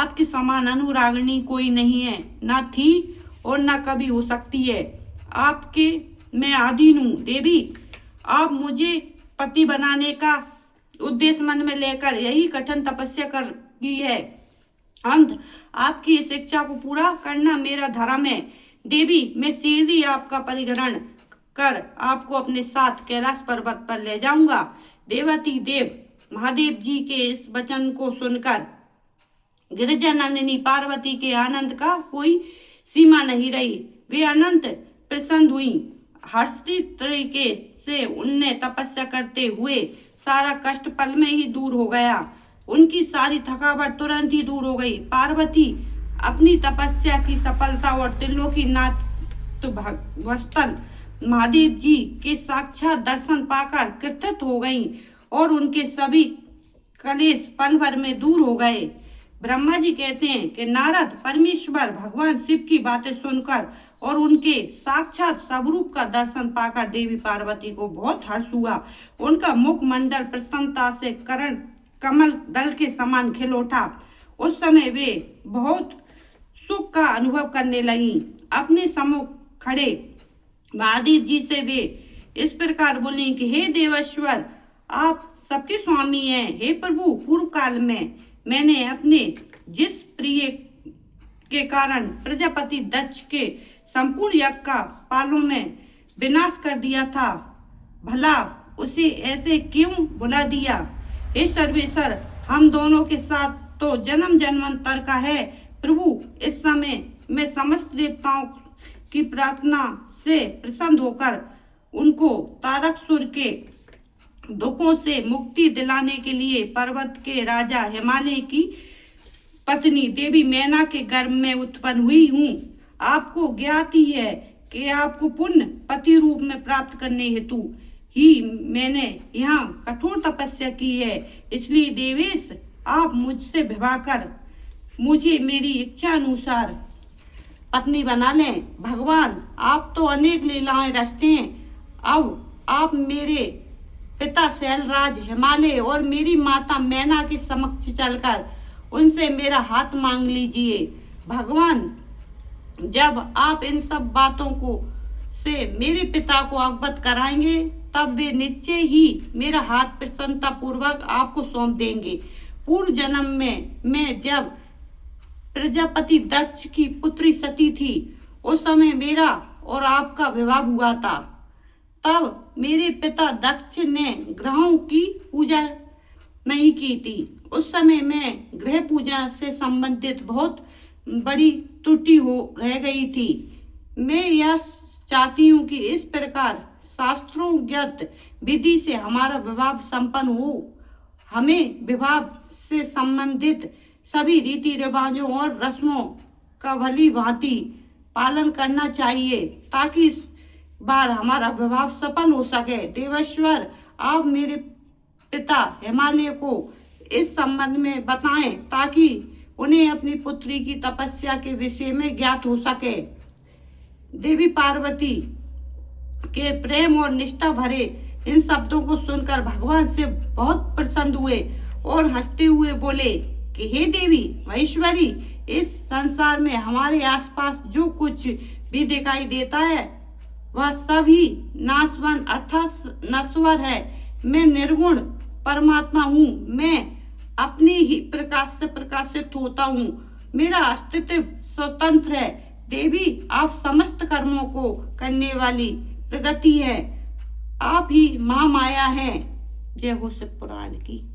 आपके समान अनुरागिणी कोई नहीं है, न थी और न कभी हो सकती है। आपके मैं आधीन हूँ देवी। आप मुझे पति बनाने का उद्देश्य मन में लेकर यही कठिन तपस्या कर की है। अंत आपकी इस इच्छा को पूरा करना मेरा धर्म है। देवी, मैं शीघ्र आपका परिग्रहण कर आपको अपने साथ कैलाश पर्वत पर ले जाऊंगा। देवती देव महादेव जी के इस वचन को सुनकर गिरिजानंदिनी पार्वती के आनंद का कोई सीमा नहीं रही। वे अनंत प्रसन्न हुई। हर्षित तरीके से उनने तपस्या करते हुए सारा कष्ट पल में ही दूर हो गया। उनकी सारी थकावट तुरंत ही दूर हो गई। पार्वती अपनी तपस्या की सफलता और त्रिलोकीनाथ भगवत्सल महादेव जी के साक्षात दर्शन पाकर कृतार्थ हो गईं और उनके सभी कलेश पल भर में दूर हो गए। ब्रह्मा जी कहते हैं कि नारद परमेश्वर भगवान शिव की बातें सुनकर और उनके साक्षात स्वरूप का दर्शन पाकर देवी पार्वती को बहुत हर्ष हुआ। उनका मुखमंडल प्रसन्नता से करण कमल दल के समान खिल उठा। उस समय वे बहुत सुख का अनुभव करने लगी। अपने सम्मुख खड़े महादेव जी से वे इस प्रकार बोली कि हे देवेश्वर, आप सबके स्वामी हैं। हे प्रभु, पूर्व काल में मैंने अपने जिस प्रिय के कारण प्रजापति दक्ष के संपूर्ण यज्ञ का पालों में विनाश कर दिया था, भला उसे ऐसे क्यों बुला दिया। हे सर्वेश्वर, हम दोनों के साथ तो जन्म जन्मांतर का है। प्रभु, इस समय मैं समस्त देवताओं की प्रार्थना से प्रसन्न होकर उनको तारकासुर के दुखों से मुक्ति दिलाने के लिए पर्वत के राजा हिमालय की पत्नी देवी मैना के गर्भ में उत्पन्न हुई हूँ। आपको ज्ञात ही है कि आपको पुण्य पति रूप में प्राप्त करने हेतु ही मैंने यहाँ कठोर तपस्या की है। इसलिए देवेश, आप मुझसे विवाह कर मुझे मेरी इच्छा अनुसार पत्नी बना लें। भगवान, आप तो अनेक लीलाएं रचते हैं। अब आप मेरे पिता शैलराज हिमालय और मेरी माता मैना के समक्ष चलकर उनसे मेरा हाथ मांग लीजिए। भगवान, जब आप इन सब बातों को से मेरे पिता को अवगत कराएंगे, तब वे निश्चय ही मेरा हाथ प्रसन्नता पूर्वक आपको सौंप देंगे। पूर्व जन्म में मैं जब प्रजापति दक्ष की पुत्री सती थी, उस समय मेरा और आपका विवाह हुआ था। तब मेरे पिता दक्ष ने ग्रहों की पूजा नहीं की थी। उस समय मैं ग्रह पूजा से संबंधित बहुत बड़ी त्रुटि हो रह गई थी। मैं यह चाहती हूँ कि इस प्रकार शास्त्रोक्त विधि से हमारा विवाह संपन्न हो। हमें विवाह से संबंधित सभी रीति रिवाजों और रस्मों का भली भांति पालन करना चाहिए, ताकि इस बार हमारा विवाह सफल हो सके। देवेश्वर, आप मेरे पिता हिमालय को इस संबंध में बताएं, ताकि उन्हें अपनी पुत्री की तपस्या के विषय में ज्ञात हो सके। देवी पार्वती के प्रेम और निष्ठा भरे इन शब्दों को सुनकर भगवान से बहुत प्रसन्न हुए और हंसते हुए बोले कि हे देवी महेश्वरी, इस संसार में हमारे आसपास जो कुछ भी दिखाई देता है वह सभी नाशवान अर्थात नश्वर है। मैं निर्गुण परमात्मा हूँ। मैं अपने ही प्रकाश से प्रकाशित होता हूँ। मेरा अस्तित्व स्वतंत्र है। देवी, आप समस्त कर्मों को करने वाली प्रगति है। आप ही महामाया हैं। जय हो शिव पुराण की।